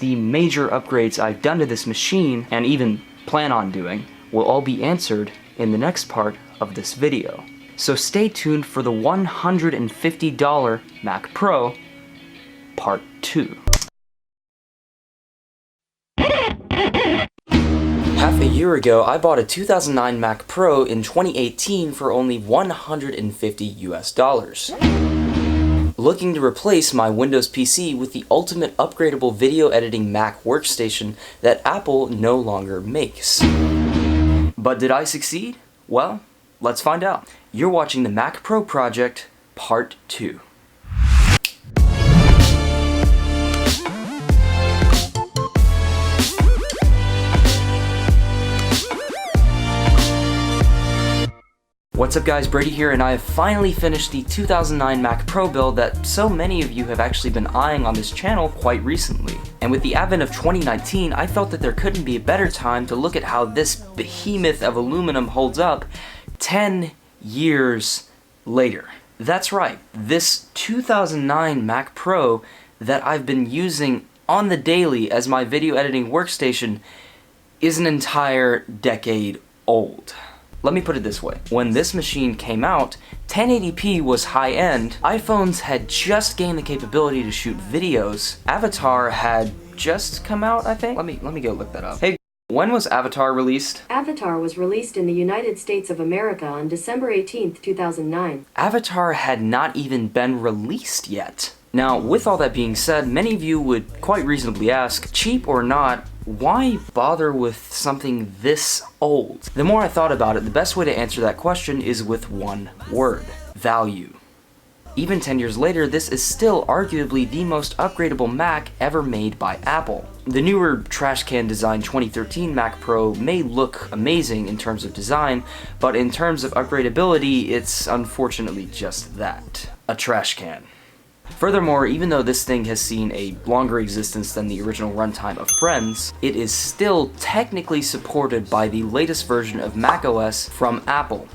the major upgrades I've done to this machine, and even plan on doing, will all be answered in the next part of this video. So stay tuned for the $150 Mac Pro, Part 2. Half a year ago, I bought a 2009 Mac Pro in 2018 for only $150 US. Looking to replace my Windows PC with the ultimate upgradable video editing Mac workstation that Apple no longer makes. But did I succeed? Well, let's find out. You're watching the Mac Pro Project, Part 2. What's up guys, Brady here, and I have finally finished the 2009 Mac Pro build that so many of you have actually been eyeing on this channel quite recently. And with the advent of 2019, I felt that there couldn't be a better time to look at how this behemoth of aluminum holds up 10 years later. That's right, this 2009 Mac Pro that I've been using on the daily as my video editing workstation is an entire decade old. Let me put it this way. When this machine came out, 1080p was high-end, iPhones had just gained the capability to shoot videos, Avatar had just come out, I think? Let me go look that up. Hey, when was Avatar released? Avatar was released in the United States of America on December 18th, 2009. Avatar had not even been released yet. Now, with all that being said, many of you would quite reasonably ask, cheap or not, why bother with something this old? The more I thought about it, the best way to answer that question is with one word: value. Even 10 years later, this is still arguably the most upgradable Mac ever made by Apple. The newer trash can design 2013 Mac Pro may look amazing in terms of design, but in terms of upgradability, it's unfortunately just that: a trash can. Furthermore, even though this thing has seen a longer existence than the original runtime of Friends, it is still technically supported by the latest version of macOS from Apple.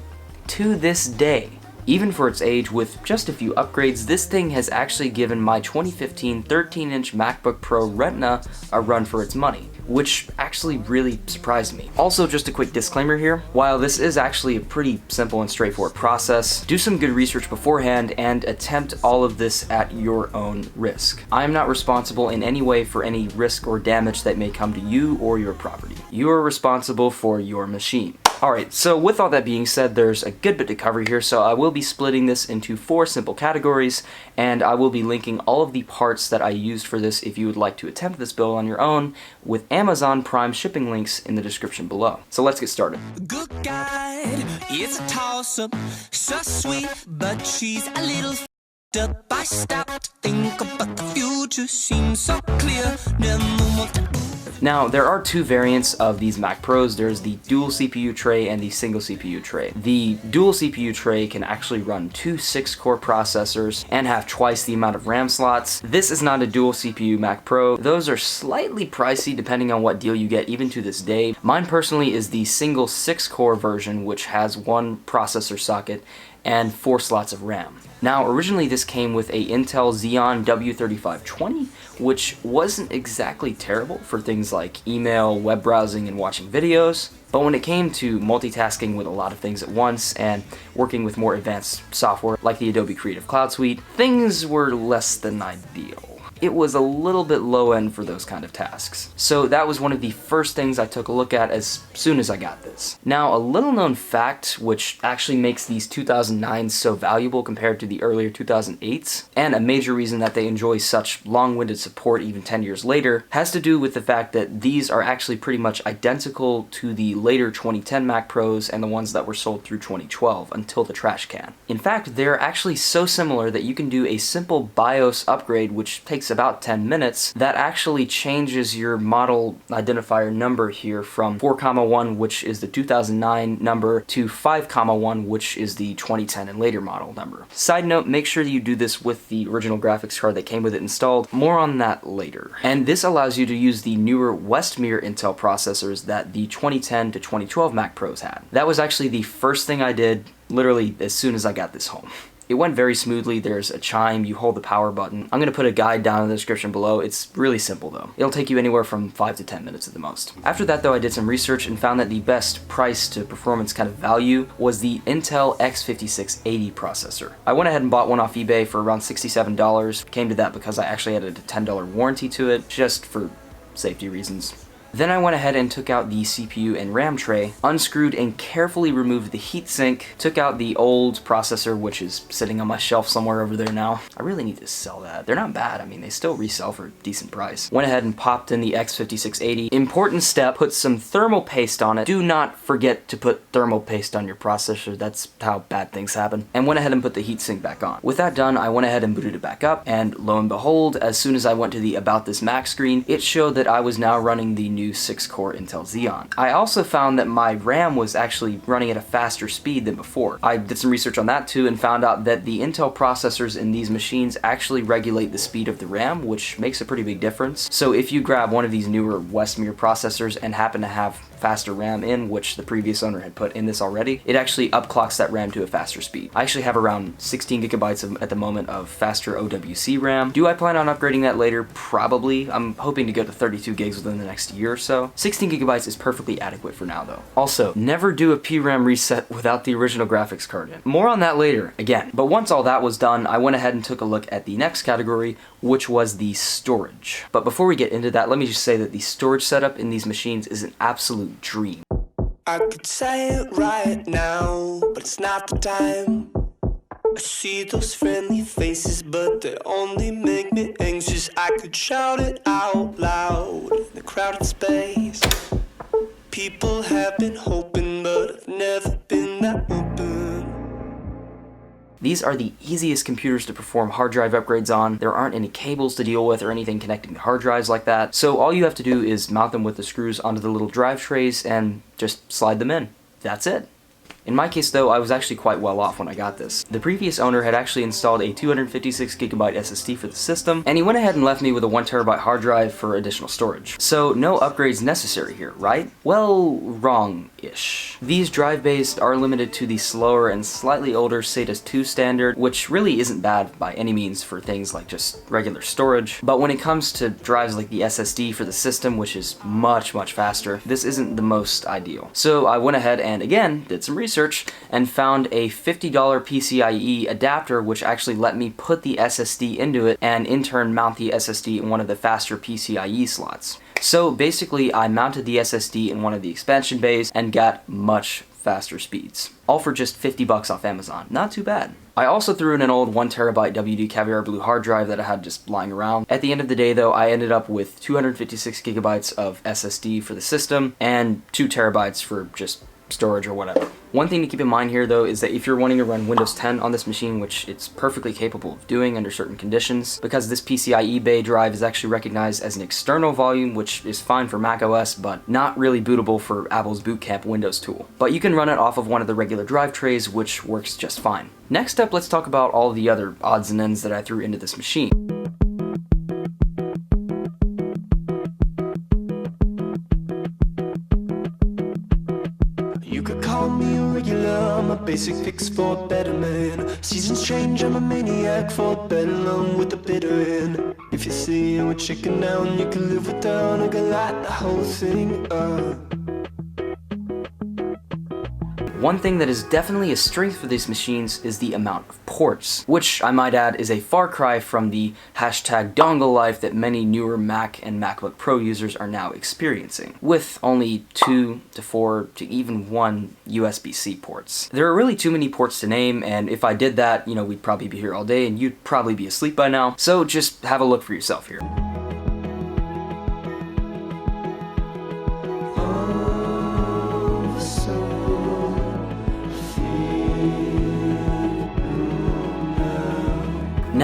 To this day, even for its age, with just a few upgrades, this thing has actually given my 2015 13-inch MacBook Pro Retina a run for its money, which actually really surprised me. Also, just a quick disclaimer here, while this is actually a pretty simple and straightforward process, do some good research beforehand and attempt all of this at your own risk. I am not responsible in any way for any risk or damage that may come to you or your property. You are responsible for your machine. Alright, so with all that being said, there's a good bit to cover here, so I will be splitting this into 4 simple categories, and I will be linking all of the parts that I used for this if you would like to attempt this build on your own, with Amazon Prime shipping links in the description below. So let's get started. Good guide, it's a toss-up, so sweet, but she's a little up. I stopped to think about the future, seems so clear, Now, there are 2 variants of these Mac Pros. There's the dual CPU tray and the single CPU tray. The dual CPU tray can actually run 2 6-core processors and have twice the amount of RAM slots. This is not a dual CPU Mac Pro. Those are slightly pricey depending on what deal you get, even to this day. Mine personally is the single 6-core version, which has 1 processor socket and 4 slots of RAM. Now, originally this came with a Intel Xeon W3520, which wasn't exactly terrible for things like email, web browsing, and watching videos. But when it came to multitasking with a lot of things at once and working with more advanced software like the Adobe Creative Cloud Suite, things were less than ideal. It was a little bit low end for those kind of tasks. So that was one of the first things I took a look at as soon as I got this. Now, a little known fact, which actually makes these 2009s so valuable compared to the earlier 2008s, and a major reason that they enjoy such long-winded support even 10 years later, has to do with the fact that these are actually pretty much identical to the later 2010 Mac Pros and the ones that were sold through 2012 until the trash can. In fact, they're actually so similar that you can do a simple BIOS upgrade, which takes about 10 minutes, that actually changes your model identifier number here from 4,1, which is the 2009 number, to 5,1, which is the 2010 and later model number. Side note, make sure that you do this with the original graphics card that came with it installed. More on that later. And this allows you to use the newer Westmere Intel processors that the 2010 to 2012 Mac Pros had. That was actually the first thing I did literally as soon as I got this home. It went very smoothly. There's a chime, you hold the power button. I'm gonna put a guide down in the description below. It's really simple though. It'll take you anywhere from 5 to 10 minutes at the most. After that though, I did some research and found that the best price to performance kind of value was the Intel X5680 processor. I went ahead and bought one off eBay for around $67. Came to that because I actually added a $10 warranty to it, just for safety reasons. Then I went ahead and took out the CPU and RAM tray, unscrewed and carefully removed the heatsink, took out the old processor, which is sitting on my shelf somewhere over there now. I really need to sell that. They're not bad. I mean, they still resell for a decent price. Went ahead and popped in the X5680. Important step, put some thermal paste on it. Do not forget to put thermal paste on your processor. That's how bad things happen. And went ahead and put the heatsink back on. With that done, I went ahead and booted it back up, and lo and behold, as soon as I went to the About This Mac screen, it showed that I was now running the new 6-core Intel Xeon. I also found that my RAM was actually running at a faster speed than before. I did some research on that too and found out that the Intel processors in these machines actually regulate the speed of the RAM, which makes a pretty big difference. So if you grab one of these newer Westmere processors and happen to have faster RAM in, which the previous owner had put in this already, it actually upclocks that RAM to a faster speed. I actually have around 16 gigabytes at the moment of faster OWC RAM. Do I plan on upgrading that later? Probably. I'm hoping to go to 32 gigs within the next year or so. 16 gigabytes is perfectly adequate for now though. Also, never do a PRAM reset without the original graphics card in. More on that later, again. But once all that was done, I went ahead and took a look at the next category, which was the storage. But before we get into that, let me just say that the storage setup in these machines is an absolute dream. I could say it right now, but it's not the time. I see those friendly faces, but they only make me anxious. I could shout it out loud in the crowded space. People have been hoping, but I've never been that open. These are the easiest computers to perform hard drive upgrades on. There aren't any cables to deal with or anything connecting to hard drives like that. So all you have to do is mount them with the screws onto the little drive trays and just slide them in. That's it. In my case though, I was actually quite well off when I got this. The previous owner had actually installed a 256 gigabyte SSD for the system, and he went ahead and left me with a 1 terabyte hard drive for additional storage. So no upgrades necessary here, right? Well, wrong-ish. These drive bays are limited to the slower and slightly older SATA 2 standard, which really isn't bad by any means for things like just regular storage. But when it comes to drives like the SSD for the system, which is much, much faster, this isn't the most ideal. So I went ahead and again, did some research and found a $50 PCIe adapter, which actually let me put the SSD into it and in turn mount the SSD in one of the faster PCIe slots. So basically I mounted the SSD in one of the expansion bays and got much faster speeds. All for just 50 bucks off Amazon. Not too bad. I also threw in an old 1 terabyte WD Caviar Blue hard drive that I had just lying around. At the end of the day though, I ended up with 256 gigabytes of SSD for the system and 2 terabytes for just storage or whatever. One thing to keep in mind here though is that if you're wanting to run Windows 10 on this machine, which it's perfectly capable of doing under certain conditions, because this PCIe bay drive is actually recognized as an external volume, which is fine for Mac OS, but not really bootable for Apple's Boot Camp Windows tool. But you can run it off of one of the regular drive trays, which works just fine. Next up, let's talk about all the other odds and ends that I threw into this machine. You could call me a regular, I'm a basic fix for a better man. Seasons change, I'm a maniac for a better long with a bitter end. If you see you a chicken down, you can live without, I can light the whole thing up. One thing that is definitely a strength for these machines is the amount of ports, which I might add is a far cry from the hashtag dongle life that many newer Mac and MacBook Pro users are now experiencing, with only 2 to 4 to even 1 USB-C ports. There are really too many ports to name, and if I did that, we'd probably be here all day and you'd probably be asleep by now, so just have a look for yourself here.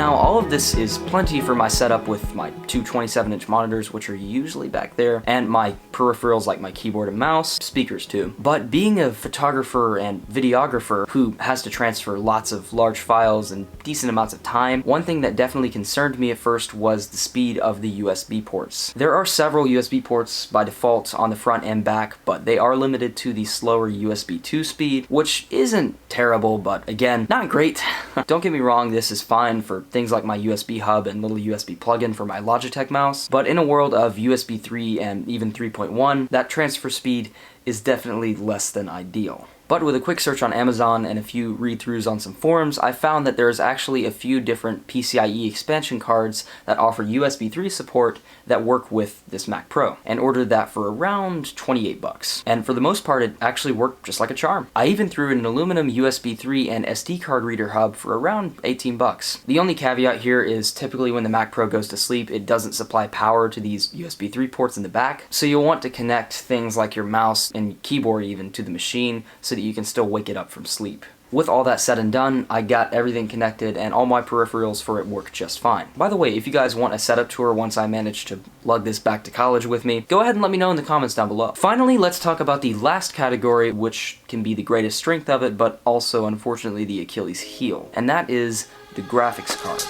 Now, all of this is plenty for my setup with my two 27-inch monitors, which are usually back there, and my peripherals like my keyboard and mouse, speakers too. But being a photographer and videographer who has to transfer lots of large files in decent amounts of time, one thing that definitely concerned me at first was the speed of the USB ports. There are several USB ports by default on the front and back, but they are limited to the slower USB 2 speed, which isn't terrible, but again, not great. Don't get me wrong, this is fine for things like my USB hub and little USB plug-in for my Logitech mouse, but in a world of USB 3 and even 3.1, that transfer speed is definitely less than ideal. But with a quick search on Amazon and a few read-throughs on some forums, I found that there's actually a few different PCIe expansion cards that offer USB 3 support that work with this Mac Pro, and ordered that for around 28 bucks. And for the most part, it actually worked just like a charm. I even threw in an aluminum USB 3 and SD card reader hub for around 18 bucks. The only caveat here is typically when the Mac Pro goes to sleep, it doesn't supply power to these USB 3 ports in the back, so you'll want to connect things like your mouse and keyboard even to the machine so that you can still wake it up from sleep. With all that said and done, I got everything connected and all my peripherals for it work just fine. By the way, if you guys want a setup tour once I manage to lug this back to college with me, go ahead and let me know in the comments down below. Finally, let's talk about the last category, which can be the greatest strength of it, but also unfortunately the Achilles heel, and that is the graphics card.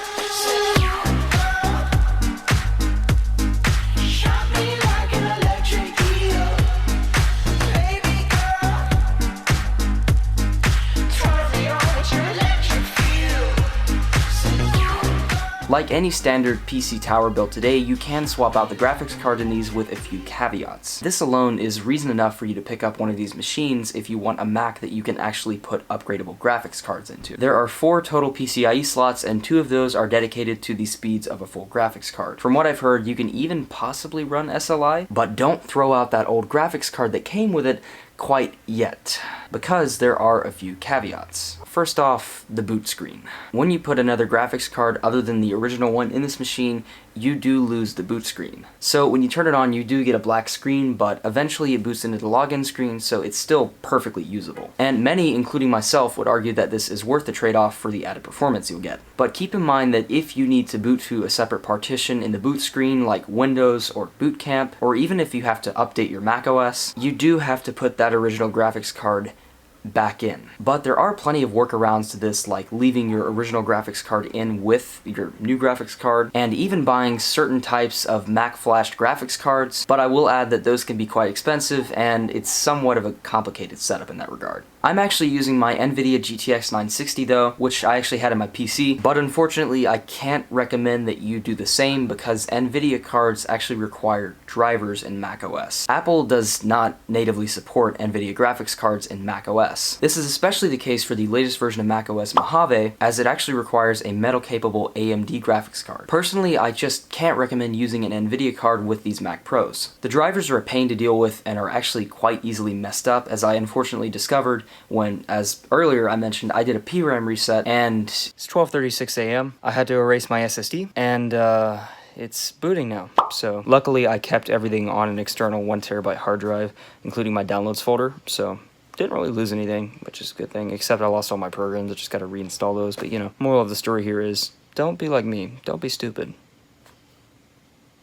Like any standard PC tower built today, you can swap out the graphics card in these with a few caveats. This alone is reason enough for you to pick up one of these machines if you want a Mac that you can actually put upgradable graphics cards into. There are 4 total PCIe slots, and 2 of those are dedicated to the speeds of a full graphics card. From what I've heard, you can even possibly run SLI, but don't throw out that old graphics card that came with it quite yet, because there are a few caveats. First off, the boot screen. When you put another graphics card other than the original one in this machine, you do lose the boot screen. So when you turn it on, you do get a black screen, but eventually it boots into the login screen, so it's still perfectly usable. And many, including myself, would argue that this is worth the trade-off for the added performance you'll get. But keep in mind that if you need to boot to a separate partition in the boot screen like Windows or Boot Camp, or even if you have to update your macOS, you do have to put that original graphics card back in. But there are plenty of workarounds to this, like leaving your original graphics card in with your new graphics card, and even buying certain types of Mac flashed graphics cards, but I will add that those can be quite expensive and it's somewhat of a complicated setup in that regard. I'm actually using my NVIDIA GTX 960 though, which I actually had in my PC, but unfortunately I can't recommend that you do the same because NVIDIA cards actually require drivers in macOS. Apple does not natively support NVIDIA graphics cards in macOS. This is especially the case for the latest version of macOS Mojave, as it actually requires a metal-capable AMD graphics card. Personally, I just can't recommend using an NVIDIA card with these Mac Pros. The drivers are a pain to deal with and are actually quite easily messed up, as I unfortunately discovered when, as earlier I mentioned, I did a PRAM reset, and it's 12:36 a.m. I had to erase my SSD, and it's booting now. So luckily I kept everything on an external 1TB hard drive, including my downloads folder, so didn't really lose anything, which is a good thing, except I lost all my programs. I just gotta reinstall those. But you know, moral of the story here is, don't be like me. Don't be stupid.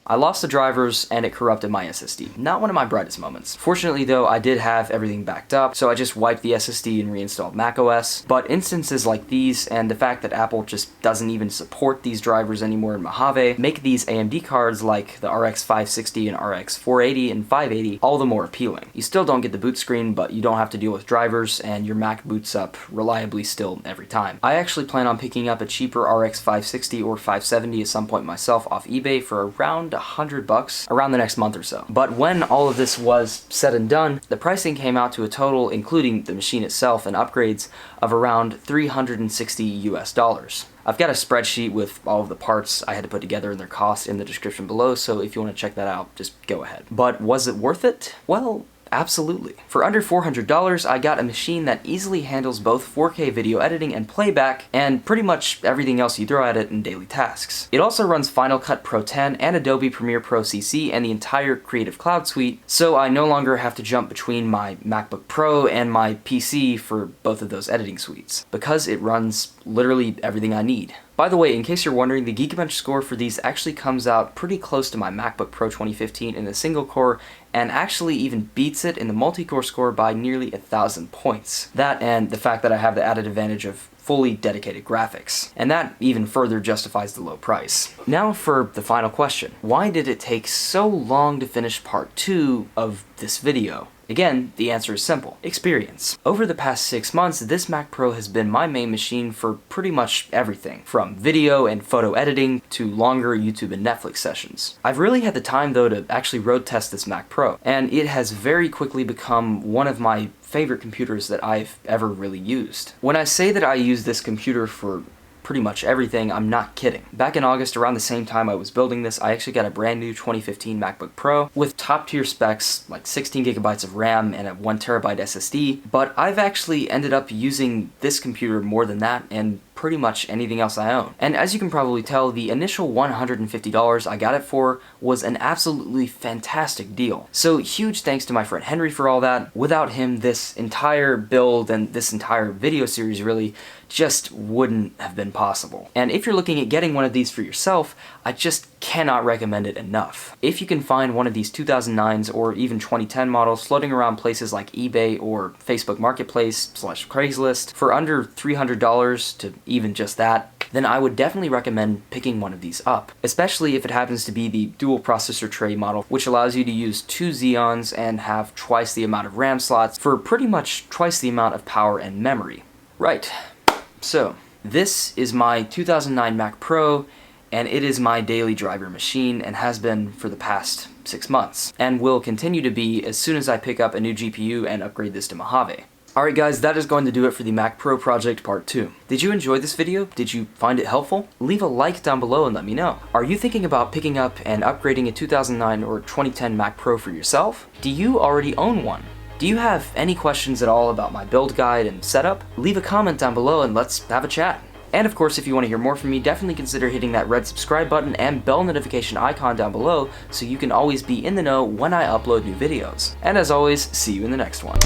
I lost the drivers and it corrupted my SSD. Not one of my brightest moments. Fortunately though, I did have everything backed up, so I just wiped the SSD and reinstalled macOS. But instances like these, and the fact that Apple just doesn't even support these drivers anymore in Mojave, make these AMD cards like the RX 560 and RX 480 and 580 all the more appealing. You still don't get the boot screen, but you don't have to deal with drivers, and your Mac boots up reliably still every time. I actually plan on picking up a cheaper RX 560 or 570 at some point myself off eBay for around $100 around the next month or so. But when all of this was said and done, the pricing came out to a total, including the machine itself and upgrades, of around $360 US. I've got a spreadsheet with all of the parts I had to put together and their cost in the description below, so if you want to check that out, just go ahead. But was it worth it? Well, absolutely. For under $400, I got a machine that easily handles both 4K video editing and playback, and pretty much everything else you throw at it in daily tasks. It also runs Final Cut Pro 10 and Adobe Premiere Pro CC and the entire Creative Cloud suite, so I no longer have to jump between my MacBook Pro and my PC for both of those editing suites, because it runs literally everything I need. By the way, in case you're wondering, the Geekbench score for these actually comes out pretty close to my MacBook Pro 2015 in the single core, and actually even beats it in the multi-core score by nearly 1,000 points. That and the fact that I have the added advantage of fully dedicated graphics. And that even further justifies the low price. Now for the final question. Why did it take so long to finish part 2 of this video? Again, the answer is simple. Experience. Over the past 6 months, this Mac Pro has been my main machine for pretty much everything, from video and photo editing to longer YouTube and Netflix sessions. I've really had the time though to actually road test this Mac Pro, and it has very quickly become one of my favorite computers that I've ever really used. When I say that I use this computer for pretty much everything, I'm not kidding. Back in August, around the same time I was building this, I actually got a brand new 2015 MacBook Pro with top tier specs like 16 gigabytes of RAM and a 1 terabyte SSD, but I've actually ended up using this computer more than that and pretty much anything else I own. And as you can probably tell, the initial $150 I got it for was an absolutely fantastic deal. So huge thanks to my friend Henry for all that. Without him, this entire build and this entire video series really just wouldn't have been possible. And if you're looking at getting one of these for yourself, I just cannot recommend it enough. If you can find one of these 2009s or even 2010 models floating around places like eBay or Facebook Marketplace / Craigslist for under $300 to even just that, then I would definitely recommend picking one of these up, especially if it happens to be the dual processor tray model, which allows you to use 2 Xeons and have twice the amount of RAM slots for pretty much twice the amount of power and memory. Right, so this is my 2009 Mac Pro, and it is my daily driver machine and has been for the past 6 months, and will continue to be as soon as I pick up a new GPU and upgrade this to Mojave. Alright guys, that is going to do it for the Mac Pro project part 2. Did you enjoy this video? Did you find it helpful? Leave a like down below and let me know. Are you thinking about picking up and upgrading a 2009 or 2010 Mac Pro for yourself? Do you already own one? Do you have any questions at all about my build guide and setup? Leave a comment down below and let's have a chat. And of course, if you want to hear more from me, definitely consider hitting that red subscribe button and bell notification icon down below so you can always be in the know when I upload new videos. And as always, see you in the next one.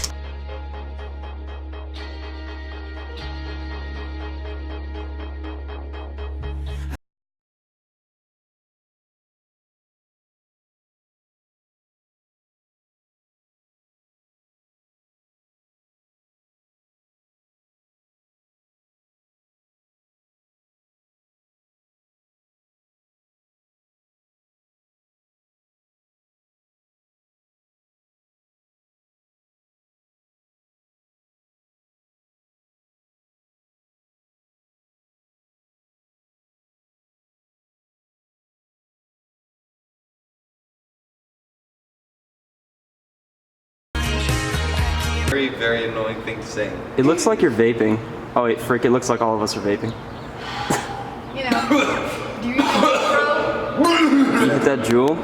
Very, very annoying thing to say. It looks like you're vaping. Oh wait, frick, it looks like all of us are vaping. You know, do you think, bro? You hit that jewel?